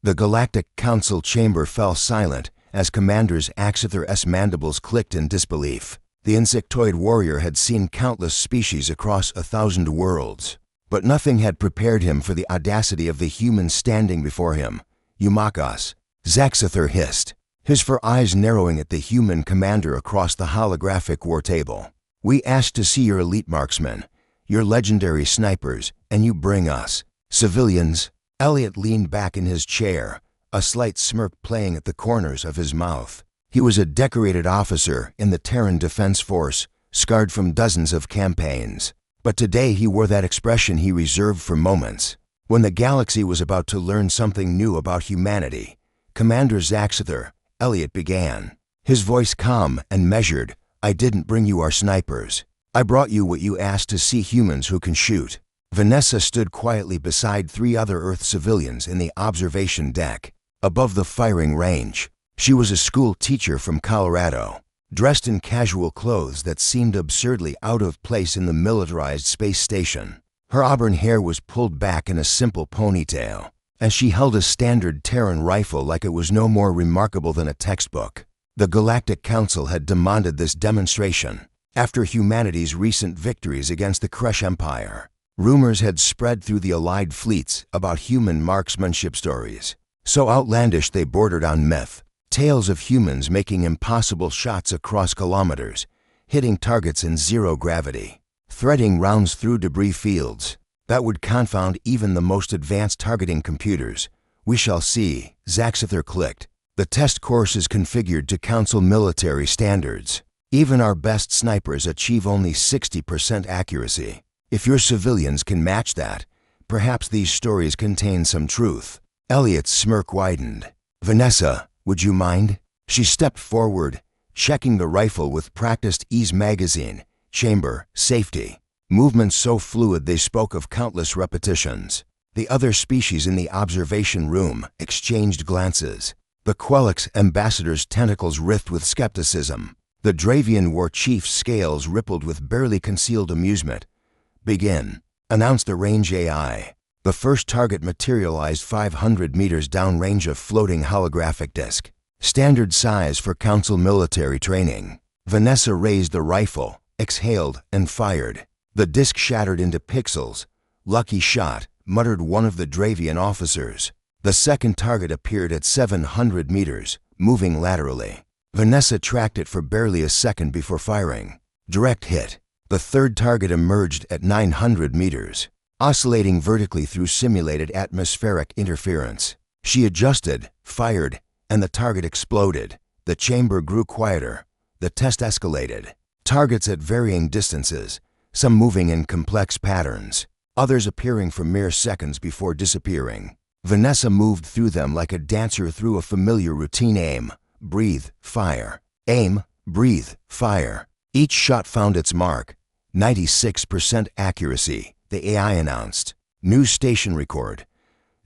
The Galactic Council chamber fell silent as Commander Zaxither's mandibles clicked in disbelief. The insectoid warrior had seen countless species across 1,000 worlds, but nothing had prepared him for the audacity of the human standing before him. "You mock us," Zaxither hissed, his fur eyes narrowing at the human commander across the holographic war table. "We asked to see your elite marksmen, your legendary snipers, and you bring us civilians." Elliot leaned back in his chair, a slight smirk playing at the corners of his mouth. He was a decorated officer in the Terran Defense Force, scarred from dozens of campaigns. But today he wore that expression he reserved for moments when the galaxy was about to learn something new about humanity. "Commander Zaxither," Elliot began, his voice calm and measured, "I didn't bring you our snipers. I brought you what you asked to see, humans who can shoot." Vanessa stood quietly beside 3 other Earth civilians in the observation deck, above the firing range. She was a school teacher from Colorado, dressed in casual clothes that seemed absurdly out of place in the militarized space station. Her auburn hair was pulled back in a simple ponytail, and she held a standard Terran rifle like it was no more remarkable than a textbook. The Galactic Council had demanded this demonstration after humanity's recent victories against the Kresh Empire. Rumors had spread through the Allied fleets about human marksmanship stories, so outlandish they bordered on myth. Tales of humans making impossible shots across kilometers, hitting targets in zero gravity, threading rounds through debris fields that would confound even the most advanced targeting computers. "We shall see," Zaxither clicked. "The test course is configured to Council military standards. Even our best snipers achieve only 60% accuracy. If your civilians can match that, perhaps these stories contain some truth." Elliot's smirk widened. "Vanessa, would you mind?" She stepped forward, checking the rifle with practiced ease. Magazine, chamber, safety. Movements so fluid they spoke of countless repetitions. The other species in the observation room exchanged glances. The Quelix ambassador's tentacles writhed with skepticism. The Dravian war chief's scales rippled with barely concealed amusement. "Begin," announced the range AI. The first target materialized 500 meters downrange, a floating holographic disc, standard size for Council military training. Vanessa raised the rifle, exhaled, and fired. The disc shattered into pixels. "Lucky shot," muttered one of the Dravian officers. The second target appeared at 700 meters, moving laterally. Vanessa tracked it for barely a second before firing. Direct hit. The third target emerged at 900 meters. Oscillating vertically through simulated atmospheric interference. She adjusted, fired, and the target exploded. The chamber grew quieter. The test escalated. Targets at varying distances, some moving in complex patterns, others appearing for mere seconds before disappearing. Vanessa moved through them like a dancer through a familiar routine. Aim, breathe, fire. Aim, breathe, fire. Each shot found its mark. 96% accuracy. The AI announced. New station record.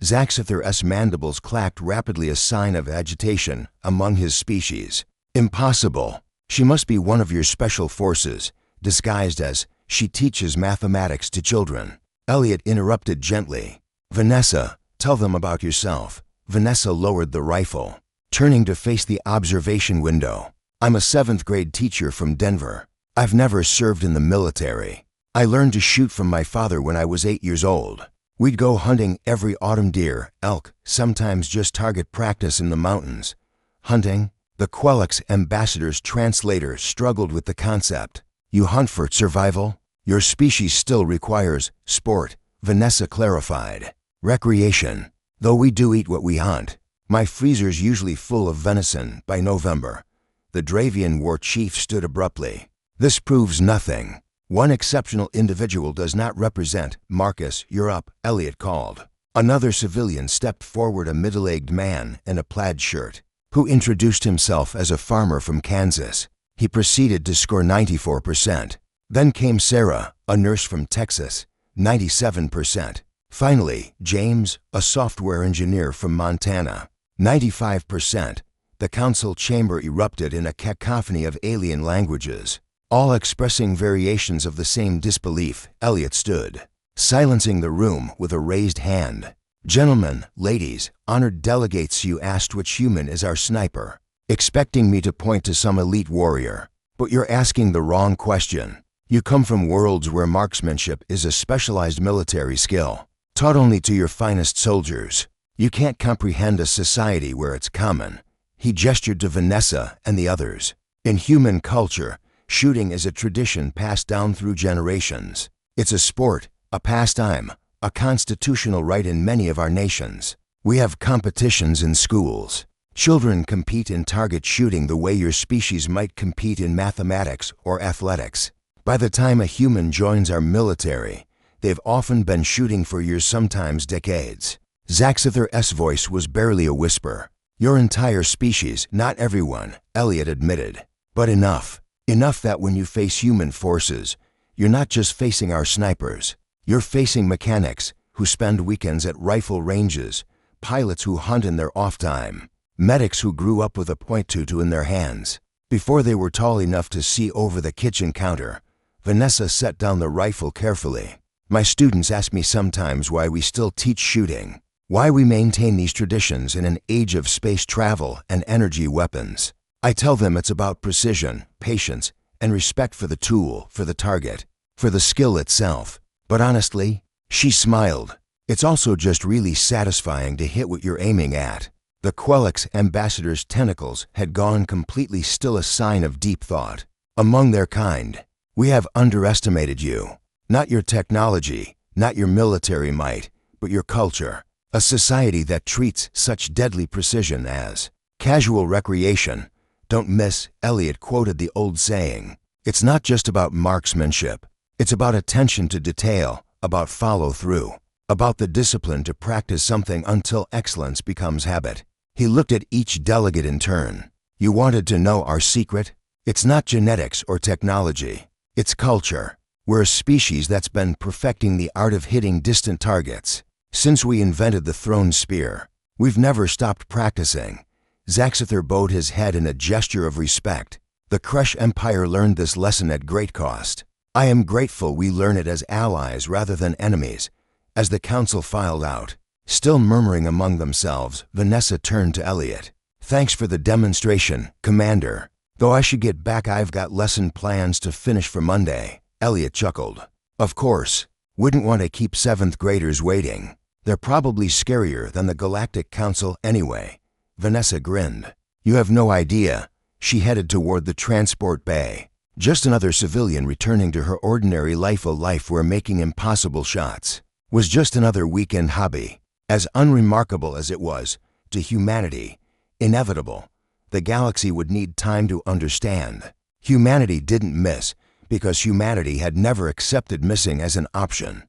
Zaxither's mandibles clacked rapidly, a sign of agitation among his species. "Impossible. She must be one of your special forces, disguised as she teaches mathematics to children." Elliot interrupted gently. "Vanessa, tell them about yourself." Vanessa lowered the rifle, turning to face the observation window. "I'm a 7th grade teacher from Denver. I've never served in the military. I learned to shoot from my father when I was 8 years old. We'd go hunting every autumn, deer, elk, sometimes just target practice in the mountains." "Hunting?" The Quelix ambassador's translator struggled with the concept. "You hunt for survival? Your species still requires sport," Vanessa clarified. "Recreation. Though we do eat what we hunt. My freezer's usually full of venison by November." The Dravian war chief stood abruptly. "This proves nothing. One exceptional individual does not represent. Marcus, you're up," Elliot called. Another civilian stepped forward, a middle-aged man in a plaid shirt, who introduced himself as a farmer from Kansas. He proceeded to score 94%. Then came Sarah, a nurse from Texas, 97%. Finally, James, a software engineer from Montana, 95%. The council chamber erupted in a cacophony of alien languages, all expressing variations of the same disbelief. Elliot stood, silencing the room with a raised hand. Gentlemen, ladies, honored delegates, you asked which human is our sniper, expecting me to point to some elite warrior. But you're asking the wrong question. You come from worlds where marksmanship is a specialized military skill, taught only to your finest soldiers. You can't comprehend a society where it's common. He gestured to Vanessa and the others. In human culture, shooting is a tradition passed down through generations. It's a sport, a pastime, a constitutional right in many of our nations. We have competitions in schools. Children compete in target shooting the way your species might compete in mathematics or athletics. By the time a human joins our military, they've often been shooting for years, sometimes decades. Zaxither's voice was barely a whisper. Your entire species, not everyone, Elliot admitted. But enough. Enough that when you face human forces, you're not just facing our snipers. You're facing mechanics who spend weekends at rifle ranges, pilots who hunt in their off time, medics who grew up with a .22 in their hands. Before they were tall enough to see over the kitchen counter, Vanessa set down the rifle carefully. My students ask me sometimes why we still teach shooting, why we maintain these traditions in an age of space travel and energy weapons. I tell them it's about precision, patience, and respect for the tool, for the target, for the skill itself. But honestly, she smiled. It's also just really satisfying to hit what you're aiming at. The Quelix ambassador's tentacles had gone completely still, a sign of deep thought. Among their kind, we have underestimated you. Not your technology, not your military might, but your culture. A society that treats such deadly precision as casual recreation. Don't miss, Elliot quoted the old saying. It's not just about marksmanship. It's about attention to detail, about follow-through, about the discipline to practice something until excellence becomes habit. He looked at each delegate in turn. You wanted to know our secret? It's not genetics or technology. It's culture. We're a species that's been perfecting the art of hitting distant targets. Since we invented the thrown spear, we've never stopped practicing. Zaxither bowed his head in a gesture of respect. The Kresh Empire learned this lesson at great cost. I am grateful we learn it as allies rather than enemies. As the council filed out, still murmuring among themselves, Vanessa turned to Elliot. Thanks for the demonstration, Commander. Though I should get back, I've got lesson plans to finish for Monday. Elliot chuckled. Of course. Wouldn't want to keep 7th graders waiting. They're probably scarier than the Galactic Council anyway. Vanessa grinned. You have no idea. She headed toward the transport bay. Just another civilian returning to her ordinary life, a life where making impossible shots was just another weekend hobby. As unremarkable as it was, to humanity, inevitable, the galaxy would need time to understand. Humanity didn't miss because humanity had never accepted missing as an option.